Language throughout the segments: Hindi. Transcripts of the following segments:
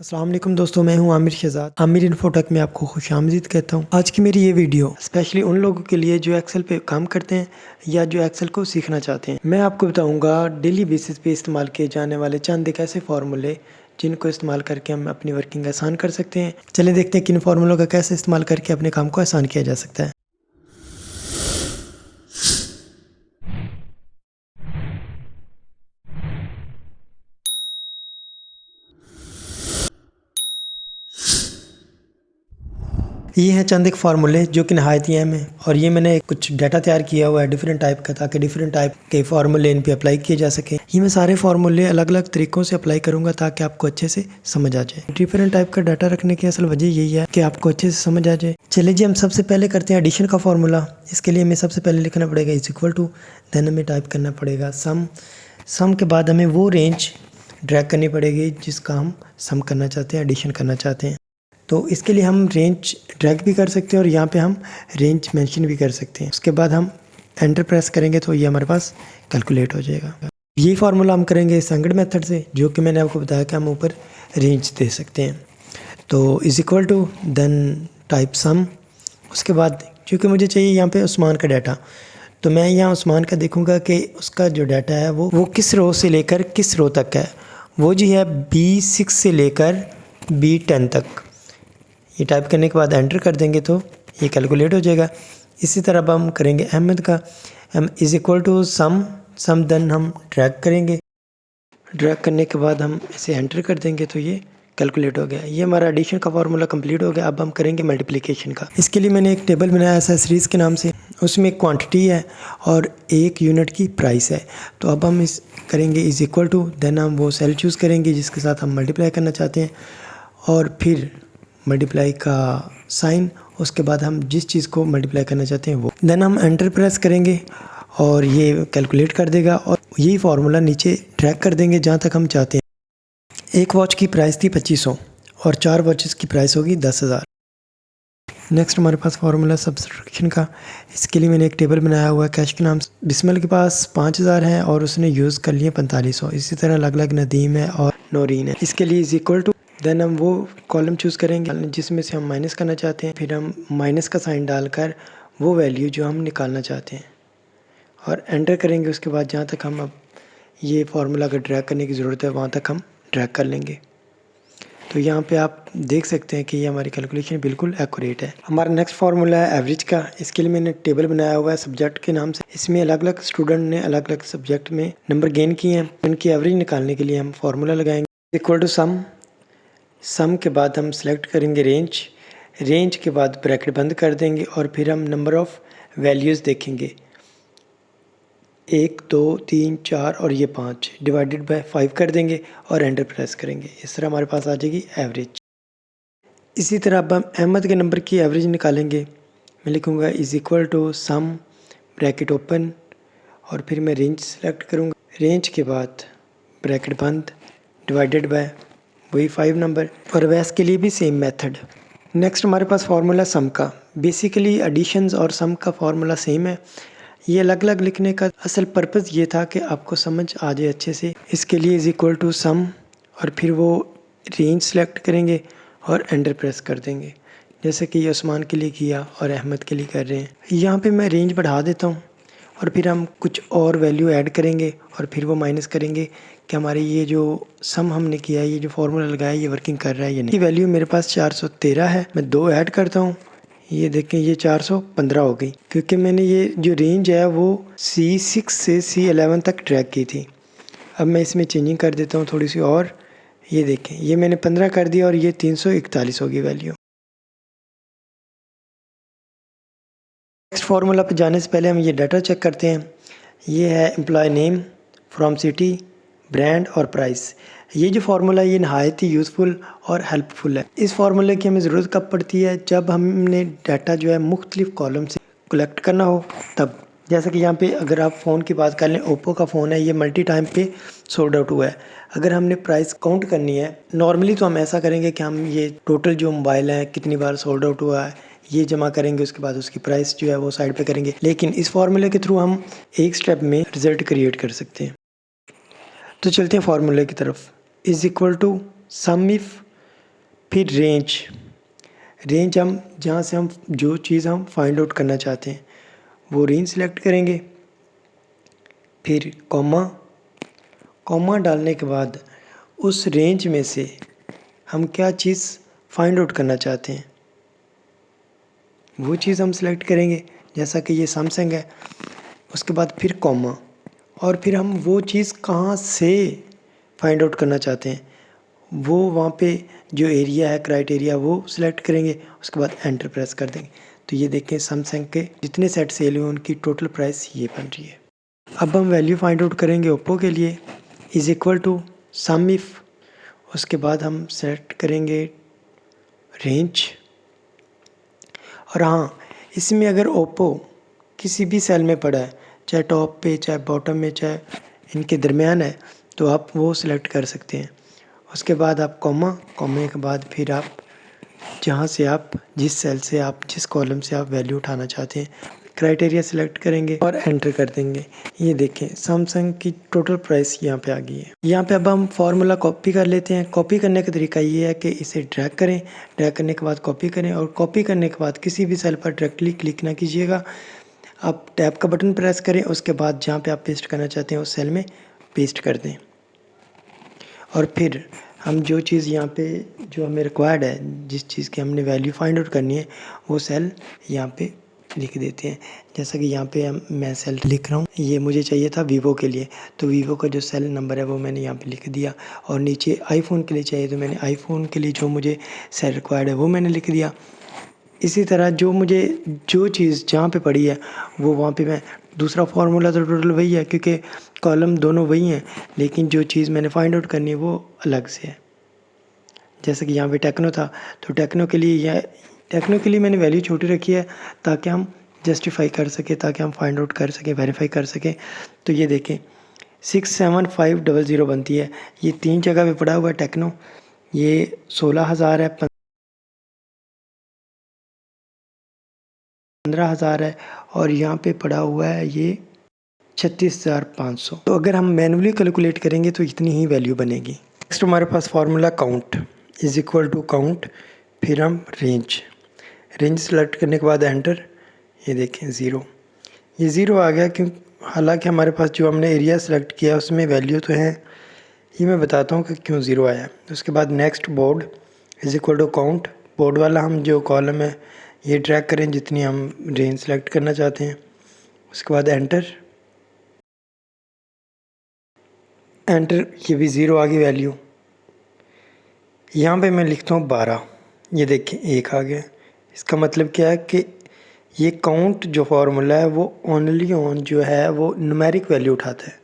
अस्सलाम वालेकुम दोस्तों, मैं हूं आमिर शहजाद। आमिर इन्फोटेक में आपको खुशामदीद कहता हूं। आज की मेरी ये वीडियो स्पेशली उन लोगों के लिए जो एक्सेल पे काम करते हैं या जो एक्सेल को सीखना चाहते हैं। मैं आपको बताऊंगा डेली बेसिस पे इस्तेमाल किए जाने वाले चंद एक ऐसे फार्मूले जिनको इस्तेमाल करके हम अपनी वर्किंग आसान कर सकते हैं। चलिए देखते हैं किन फार्मूलों का कैसे इस्तेमाल करके अपने काम को आसान किया जा सकता है। ये हैं चंद एक फार्मूले जो कि नहायत ही अहम है और ये मैंने कुछ डाटा तैयार किया हुआ है डिफरेंट टाइप का, ताकि डिफरेंट टाइप के फार्मूले इन पे अप्लाई किए जा सके। ये मैं सारे फार्मूले अलग अलग तरीक़ों से अप्लाई करूंगा ताकि आपको अच्छे से समझ आ जाए। डिफरेंट टाइप का डाटा रखने की असल वजह यही है कि आपको अच्छे से समझ आ जाए। चलिए जी, हम सबसे पहले करते हैं एडिशन का फार्मूला। इसके लिए हमें सबसे पहले लिखना पड़ेगा इज इक्वल टू, देन हमें टाइप करना पड़ेगा सम के बाद हमें वो रेंज ड्रैग करनी पड़ेगी जिसका हम सम करना चाहते हैं, एडिशन करना चाहते हैं। तो इसके लिए हम रेंज ड्रैग भी कर सकते हैं और यहाँ पे हम रेंज मेंशन भी कर सकते हैं। उसके बाद हम एंटर प्रेस करेंगे तो ये हमारे पास कैलकुलेट हो जाएगा। ये फार्मूला हम करेंगे संगड़ मेथड से, जो कि मैंने आपको बताया कि हम ऊपर रेंज दे सकते हैं। तो is equal to then type sum. उसके बाद क्योंकि मुझे चाहिए यहाँ पे उस्मान का डाटा, तो मैं यहाँ उस्मान का देखूँगा कि उसका जो डाटा है वो किस रो से लेकर किस रो तक है। वो जी है B6 से लेकर B10 तक। ये टाइप करने के बाद एंटर कर देंगे तो ये कैलकुलेट हो जाएगा। इसी तरह अब हम करेंगे अहमद का, हम is equal to sum then हम ड्रैग करेंगे। ड्रैग करने के बाद हम इसे एंटर कर देंगे तो ये कैलकुलेट हो गया। ये हमारा एडिशन का फार्मूला कंप्लीट हो गया। अब हम करेंगे मल्टीप्लिकेशन का। इसके लिए मैंने एक टेबल बनाया है सीरीज़ के नाम से, उसमें एक क्वांटिटी है और एक यूनिट की प्राइस है। तो अब हम इस करेंगे इज़ इक्वल टू, देन हम वो सेल चूज़ करेंगे जिसके साथ हम मल्टीप्लाई करना चाहते हैं और फिर मल्टीप्लाई का साइन, उसके बाद हम जिस चीज़ को मल्टीप्लाई करना चाहते हैं वो, देन हम एंटर प्रेस करेंगे और ये कैलकुलेट कर देगा और यही फार्मूला नीचे ट्रैक कर देंगे जहाँ तक हम चाहते हैं। एक वॉच की प्राइस थी 2500 और 4 वॉचेस की प्राइस होगी 10,000। नेक्स्ट हमारे पास फार्मूला सब्सट्रैक्शन का। इसके लिए मैंने एक टेबल बनाया हुआ है कैश के नाम से। बिस्मिल के पास 5000 है और उसने यूज़ कर लिए 4500। इसी तरह अलग अलग नदीम है और नौरीन है। इसके लिए इज इक्वल टू, देन हम वो कॉलम चूज़ करेंगे जिसमें से हम माइनस करना चाहते हैं। फिर हम माइनस का साइन डालकर वो वैल्यू जो हम निकालना चाहते हैं और एंटर करेंगे। उसके बाद जहाँ तक हम अब ये फार्मूला अगर ड्रैग करने की ज़रूरत है वहाँ तक हम ड्रैग कर लेंगे। तो यहाँ पे आप देख सकते हैं कि ये हमारी कैलकुलेशन बिल्कुल एक्यूरेट है। हमारा नेक्स्ट फार्मूला है एवरेज का। इसके लिए मैंने टेबल बनाया हुआ है सब्जेक्ट के नाम से। इसमें अलग अलग स्टूडेंट ने अलग अलग सब्जेक्ट में नंबर गेन किए हैं। उनकी एवरेज निकालने के लिए हम फार्मूला लगाएंगे इक्वल टू सम के बाद हम सेलेक्ट करेंगे रेंज के बाद ब्रैकेट बंद कर देंगे और फिर हम नंबर ऑफ़ वैल्यूज़ देखेंगे, 1 2 3 4 और ये 5 डिवाइडेड बाय 5 कर देंगे और एंटर प्रेस करेंगे। इस तरह हमारे पास आ जाएगी एवरेज। इसी तरह अब हम अहमद के नंबर की एवरेज निकालेंगे। मैं लिखूँगा is equal to sum bracket open और फिर मैं रेंज सेलेक्ट करूँगा। रेंज के बाद ब्रैकेट बंद डिवाइडेड बाय वही 5 नंबर और वैस के लिए भी सेम मेथड। नेक्स्ट हमारे पास फार्मूला सम का। बेसिकली एडिशंस और सम का फार्मूला सेम है। ये अलग अलग लिखने का असल पर्पज़ ये था कि आपको समझ आ जाए अच्छे से। इसके लिए इज़ इक्वल टू सम और फिर वो रेंज सेलेक्ट करेंगे और एंटर प्रेस कर देंगे, जैसे कि ये उस्मान के लिए किया और अहमद के लिए कर रहे हैं। यहाँ पे मैं रेंज बढ़ा देता हूँ और फिर हम कुछ और वैल्यू ऐड करेंगे और फिर वो माइनस करेंगे कि हमारी ये जो सम हमने किया है, ये जो फार्मूला लगाया है, ये वर्किंग कर रहा है या नहीं। ये वैल्यू मेरे पास 413 है। मैं 2 ऐड करता हूँ, ये देखें ये 415 हो गई, क्योंकि मैंने ये जो रेंज है वो C6 से C11 तक ट्रैक की थी। अब मैं इसमें चेंजिंग कर देता हूँ थोड़ी सी और, ये देखें ये मैंने 15 कर दिया और ये 341 होगी वैल्यू। नेक्स्ट फार्मूला पे जाने से पहले हम ये डाटा चेक करते हैं। ये है employ name, from city, brand और प्राइस। ये जो फार्मूला है ये नहायत ही यूज़फुल और हेल्पफुल है। इस फार्मूले की हमें ज़रूरत कब पड़ती है, जब हमने डाटा जो है मुख्तलिफ कॉलम से कलेक्ट करना हो तब। जैसे कि यहाँ पे अगर आप फ़ोन की बात कर लें, ओप्पो का फ़ोन है, ये मल्टी टाइम पे सोल्ड आउट हुआ है। अगर हमने प्राइस काउंट करनी है, नॉर्मली तो हम ऐसा करेंगे कि हम ये टोटल जो मोबाइल है कितनी बार सोल्ड आउट हुआ है ये जमा करेंगे, उसके बाद उसकी प्राइस जो है वो साइड पे करेंगे। लेकिन इस फार्मूले के थ्रू हम एक स्टेप में रिज़ल्ट क्रिएट कर सकते हैं। तो चलते हैं फार्मूले की तरफ। Is equal to sum if फिर रेंज हम जहाँ से हम जो चीज़ हम फाइंड आउट करना चाहते हैं वो रेंज सेलेक्ट करेंगे। फिर कॉमा डालने के बाद उस रेंज में से हम क्या चीज़ फाइंड आउट करना चाहते हैं वो चीज़ हम सेलेक्ट करेंगे। जैसा कि ये सैमसंग है, उसके बाद फिर कॉमा, और फिर हम वो चीज़ कहाँ से फाइंड आउट करना चाहते हैं वो वहाँ पे जो एरिया है क्राइटेरिया वो सिलेक्ट करेंगे। उसके बाद एंटर प्रेस कर देंगे। तो ये देखें सैमसंग के जितने सेट सेल हुए उनकी टोटल प्राइस ये बन रही है। अब हम वैल्यू फाइंड आउट करेंगे ओप्पो के लिए, is equal to sum if, उसके बाद हम सेलेक्ट करेंगे रेंज। और हाँ, इसमें अगर ओप्पो किसी भी सेल में पड़ा है, चाहे टॉप पे चाहे बॉटम में चाहे इनके दरमियान है, तो आप वो सिलेक्ट कर सकते हैं। उसके बाद आप कॉमे के बाद फिर आप जहाँ से आप जिस सेल से आप जिस कॉलम से आप वैल्यू उठाना चाहते हैं क्राइटेरिया सिलेक्ट करेंगे और एंटर कर देंगे। ये देखें सैमसंग की टोटल प्राइस यहाँ पे आ गई है। यहाँ पे अब हम फार्मूला कॉपी कर लेते हैं। कॉपी करने का तरीका ये है कि इसे ड्रैग करें, ड्रैग करने के बाद कॉपी करें, और कॉपी करने के बाद किसी भी सेल पर डायरेक्टली क्लिक ना कीजिएगा, आप टैब का बटन प्रेस करें, उसके बाद जहाँ पे आप पेस्ट करना चाहते हैं उस सेल में पेस्ट कर दें। और फिर हम जो चीज़ यहाँ पे जो हमें रिक्वायर्ड है, जिस चीज़ की हमने वैल्यू फाइंड आउट करनी है वो सेल यहाँ पे लिख देते हैं। जैसा कि यहाँ पे मैं सेल लिख रहा हूँ, ये मुझे चाहिए था वीवो के लिए, तो वीवो का जो सेल नंबर है वो मैंने यहाँ पे लिख दिया। और नीचे आईफोन के लिए चाहिए तो मैंने आईफोन के लिए जो मुझे सेल रिक्वायर्ड है वो मैंने लिख दिया। इसी तरह जो चीज़ जहाँ पे पड़ी है वो वहाँ पे मैं दूसरा फार्मूला तो टोटल वही है क्योंकि कॉलम दोनों वही हैं, लेकिन जो चीज़ मैंने फाइंड आउट करनी है वो अलग से है। जैसे कि यहाँ पे टेक्नो था, तो टेक्नो के लिए मैंने वैल्यू छोटी रखी है ताकि हम जस्टिफाई कर सकें, ताकि हम फाइंड आउट कर सकें, वेरीफाई कर सकें। तो ये देखें 67500 बनती है। ये 3 जगह पे पड़ा हुआ है टेक्नो, ये 16,000 है, 15,000 है, और यहाँ पे पड़ा हुआ है ये 36,500। तो अगर हम मैनुअली कैलकुलेट करेंगे तो इतनी ही वैल्यू बनेगी। नेक्स्ट हमारे पास formula count is equal to count, फिर हम रेंज सेलेक्ट करने के बाद एंटर। ये देखें ज़ीरो, ये ज़ीरो आ गया क्यों, हालांकि हमारे पास जो हमने एरिया सेलेक्ट किया उसमें वैल्यू तो है। ये मैं बताता हूँ कि क्यों ज़ीरो आया। उसके बाद next board is equal to count, board वाला हम जो कॉलम है ये ड्रैग करें जितनी हम रेंज सेलेक्ट करना चाहते हैं। उसके बाद एंटर, ये भी ज़ीरो आ गई वैल्यू। यहाँ पे मैं लिखता हूँ 12, ये देखें 1 आ गया। इसका मतलब क्या है कि ये काउंट जो फार्मूला है वो ओनली ऑन जो है वो न्यूमेरिक वैल्यू उठाता है।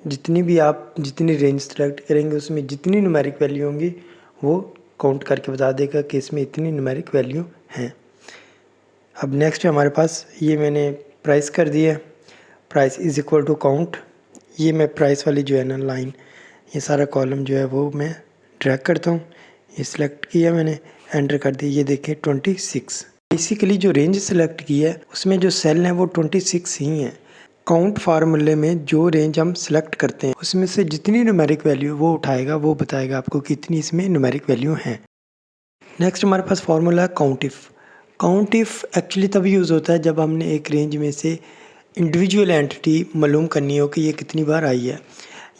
जितनी रेंज सेलेक्ट करेंगे उसमें जितनी न्यूमेरिक वैल्यू होंगी वो काउंट करके बता देगा कि इसमें इतनी न्यूमेरिक वैल्यू हैं। अब नेक्स्ट हमारे पास ये मैंने प्राइस कर दिया, price is equal to count. ये मैं प्राइस वाली जो है ना लाइन, ये सारा कॉलम जो है वो मैं ड्रैग करता हूँ। ये सिलेक्ट किया मैंने, एंटर कर दिया। ये देखें 26। बेसिकली जो रेंज सेलेक्ट की है उसमें जो सेल हैं वो 26 ही हैं। काउंट फार्मूले में जो रेंज हम सेलेक्ट करते हैं उसमें से जितनी न्यूमेरिक वैल्यू वो उठाएगा वो बताएगा आपको कि इतनी इसमें न्यूमेरिक वैल्यू हैं। नेक्स्ट हमारे पास फार्मूला है count if. Count if actually तभी यूज़ होता है जब हमने एक रेंज में से इंडिविजुअल एंटिटी मालूम करनी हो कि ये कितनी बार आई है।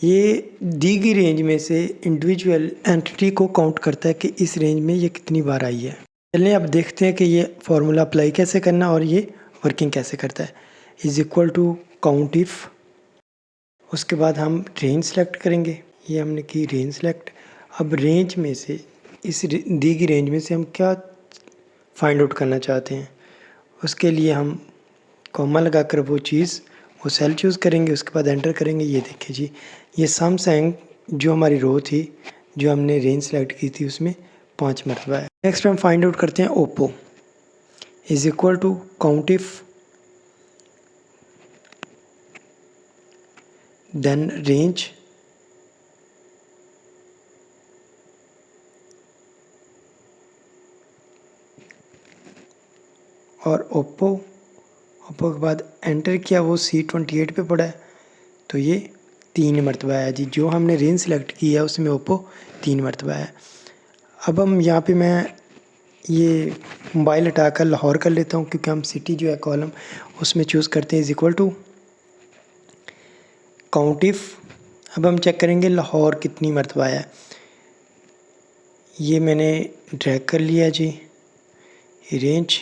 ये दी गई रेंज में से इंडिविजुअल एंटिटी को काउंट करता है कि इस रेंज में ये कितनी बार आई है। चलिए अब देखते हैं कि ये फार्मूला अप्लाई कैसे करना और ये वर्किंग कैसे करता है। Is equal to count if, उसके बाद हम रेंज सेलेक्ट करेंगे। ये हमने की रेंज सेलेक्ट। अब रेंज में से इस दी गई रेंज में से हम क्या फाइंड आउट करना चाहते हैं उसके लिए हम कॉमा लगाकर वो सेल चूज़ करेंगे। उसके बाद एंटर करेंगे। ये देखिए जी, ये सैमसंग जो हमारी रो थी जो हमने रेंज सेलेक्ट की थी उसमें 5 मरतबा है। नेक्स्ट हम फाइंड आउट करते हैं Oppo, is equal to count if, then range, और ओप्पो के बाद एंटर किया। वो C28 पे पड़ा है तो ये 3 मरतबा है जी। जो हमने रेंज सेलेक्ट की है उसमें ओप्पो 3 मरतबा है। अब हम यहाँ पे मैं ये मोबाइल हटाकर लाहौर कर लेता हूँ, क्योंकि हम सिटी जो है कॉलम उसमें चूज़ करते हैं is equal to count if. अब हम चेक करेंगे लाहौर कितनी मरतबा है। ये मैंने ड्रैग कर लिया जी रेंज।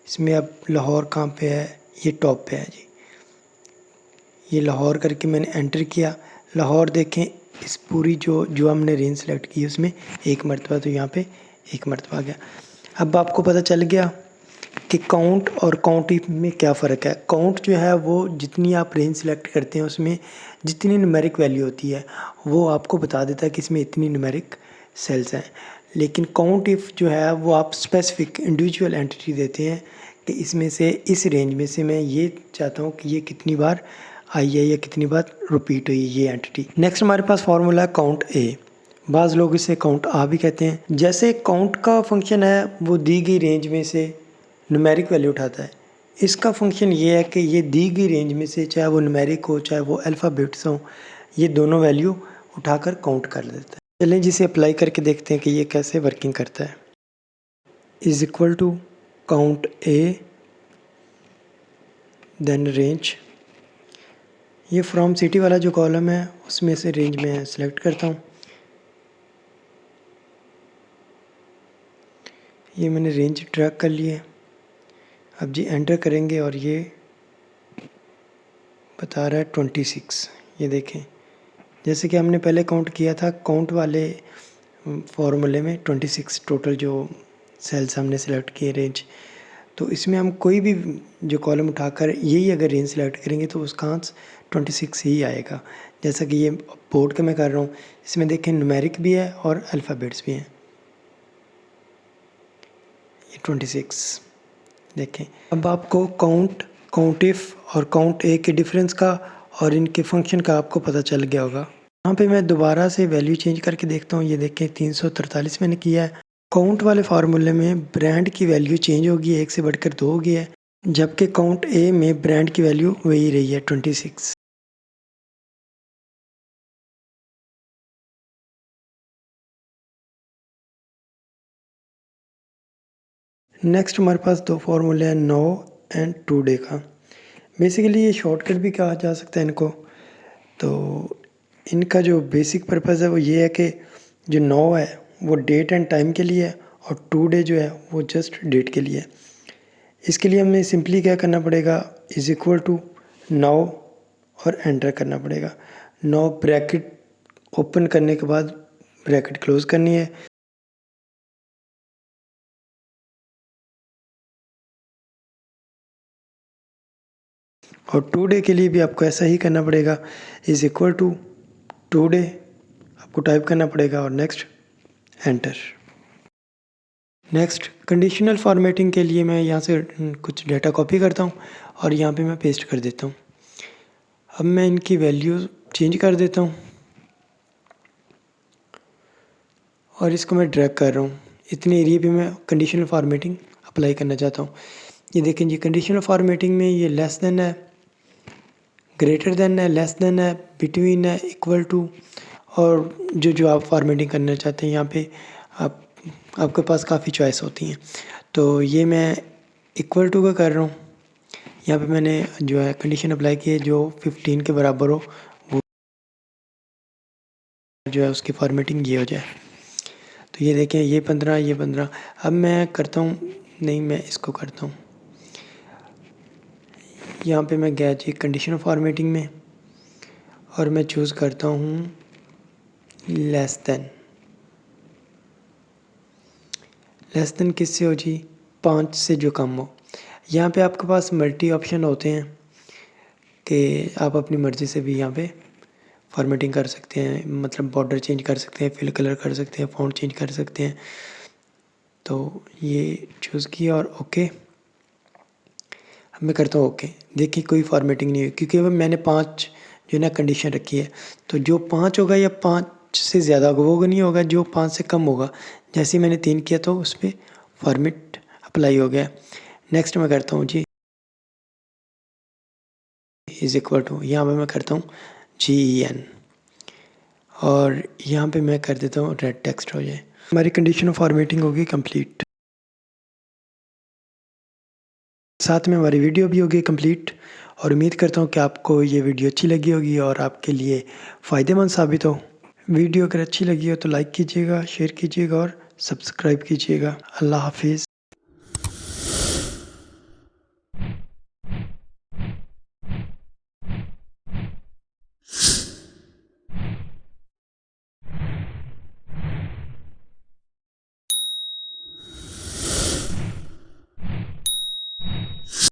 इसमें अब लाहौर कहाँ पे है, ये टॉप पे है जी। ये लाहौर करके मैंने एंटर किया। लाहौर देखें, इस पूरी जो हमने रेंज सेलेक्ट की उसमें एक मरतबा, तो यहाँ पे एक मरतबा आ गया। अब आपको पता चल गया कि काउंट और काउंट इफ में क्या फ़र्क है। काउंट जो है वो जितनी आप रेंज सेलेक्ट करते हैं उसमें जितनी न्यूमेरिक वैल्यू होती है वो आपको बता देता है कि इसमें इतनी न्यूमेरिक सेल्स हैं। लेकिन काउंट इफ़ जो है वो आप स्पेसिफिक इंडिविजुअल एंटिटी देते हैं कि इसमें से, इस रेंज में से मैं ये चाहता हूँ कि ये कितनी बार आई है या कितनी बार रिपीट हुई ये एंटिटी। नेक्स्ट हमारे पास फार्मूला है काउंट ए। बाज़ लोग इसे काउंट आ भी कहते हैं। जैसे काउंट का फंक्शन है वो दी गई रेंज में से न्यूमेरिक वैल्यू उठाता है। इसका फंक्शन ये है कि ये दी गई रेंज में से, चाहे वो न्यूमेरिक हो चाहे वो अल्फ़ाबेट्स हो, ये दोनों वैल्यू उठाकर काउंट कर देता है। चलें जिसे अप्लाई करके देखते हैं कि ये कैसे वर्किंग करता है। Is equal to count A then range. ये फ्रॉम सिटी वाला जो कॉलम है उसमें से रेंज में सेलेक्ट करता हूँ। ये मैंने रेंज ड्रैग कर ली है। अब जी एंटर करेंगे और ये बता रहा है 26। ये देखें, जैसे कि हमने पहले काउंट किया था, काउंट वाले फार्मूले में 26 टोटल जो सेल्स हमने सेलेक्ट किए रेंज, तो इसमें हम कोई भी जो कॉलम उठाकर यही अगर रेंज सेलेक्ट करेंगे तो उसका आंसर 26 ही आएगा। जैसा कि ये बोर्ड का मैं कर रहा हूँ, इसमें देखें न्यूमेरिक भी है और अल्फ़ाबेट्स भी हैं। ये 26 देखें। अब आपको काउंट, काउंट इफ़ और काउंट ए के डिफरेंस का और इनके फंक्शन का आपको पता चल गया होगा। यहाँ पे मैं दोबारा से वैल्यू चेंज करके देखता हूँ। ये देखें 343 मैंने किया है। काउंट वाले फार्मूले में ब्रांड की वैल्यू चेंज होगी, 1 से बढ़कर 2 हो गया है, जबकि काउंट ए में ब्रांड की वैल्यू वही रही है 26। नेक्स्ट हमारे पास दो फार्मूले हैं नो एंड टुडे का। बेसिकली ये शॉर्टकट भी कहा जा सकता है इनको। तो इनका जो बेसिक पर्पज़ है वो ये है कि जो नो है वो डेट एंड टाइम के लिए है और टुडे जो है वो जस्ट डेट के लिए है। इसके लिए हमें सिंपली क्या करना पड़ेगा, इज़ इक्वल टू नाउ और एंटर करना पड़ेगा। नाउ ब्रैकेट ओपन करने के बाद ब्रैकेट क्लोज करनी है। और टुडे के लिए भी आपको ऐसा ही करना पड़ेगा, इज़ इक्वल टू टुडे आपको टाइप करना पड़ेगा और next enter. Next conditional formatting के लिए मैं यहाँ से कुछ डेटा कॉपी करता हूँ और यहाँ पे मैं पेस्ट कर देता हूँ। अब मैं इनकी वैल्यू चेंज कर देता हूँ और इसको मैं ड्रैग कर रहा हूँ। इतने एरिया पे मैं कंडीशनल फॉर्मेटिंग अप्लाई करना चाहता हूँ। ये देखें जी, कंडीशनल फॉर्मेटिंग में ये लेस देन है, ग्रेटर देन है, लेस देन है, बिटवीन है, इक्वल टू, और जो आप फॉर्मेटिंग करना चाहते हैं यहाँ पे आपके पास काफ़ी चॉइस होती हैं। तो ये मैं इक्वल टू का कर रहा हूँ। यहाँ पे मैंने जो है कंडीशन अप्लाई की है, जो 15 के बराबर हो वो जो है उसकी फॉर्मेटिंग ये हो जाए। तो ये देखें, ये 15, ये 15। अब मैं करता हूँ, नहीं मैं इसको करता हूँ, यहाँ पे मैं गया जी कंडीशनल फॉर्मेटिंग में और मैं चूज़ करता हूँ लेस देन। लेस देन किससे हो जी, 5 से जो कम हो। यहाँ पे आपके पास मल्टी ऑप्शन होते हैं कि आप अपनी मर्ज़ी से भी यहाँ पे फॉर्मेटिंग कर सकते हैं, मतलब बॉर्डर चेंज कर सकते हैं, फिल कलर कर सकते हैं, फ़ॉन्ट चेंज कर सकते हैं। तो ये चूज़ किया और ओके। अब मैं करता हूँ ओके। देखिए कोई फॉर्मेटिंग नहीं हुई, क्योंकि अब मैंने 5 जो ना कंडीशन रखी है। तो जो 5 होगा या 5 से ज़्यादा होगा वो नहीं होगा, जो 5 से कम होगा। जैसे ही मैंने 3 किया तो उस पर फॉर्मेट अप्लाई हो गया। नेक्स्ट मैं करता हूँ जी इज़ इक्वल टू, यहाँ पर मैं करता हूँ GEN और यहाँ पे मैं कर देता हूँ रेड टेक्स्ट हो जाए। हमारी कंडीशन फॉर्मेटिंग होगी कंप्लीट। साथ में हमारी वीडियो भी होगी कंप्लीट और उम्मीद करता हूँ कि आपको ये वीडियो अच्छी लगी होगी और आपके लिए फ़ायदेमंद साबित हो। वीडियो अगर अच्छी लगी हो तो लाइक कीजिएगा, शेयर कीजिएगा और सब्सक्राइब कीजिएगा। अल्लाह हाफिज़।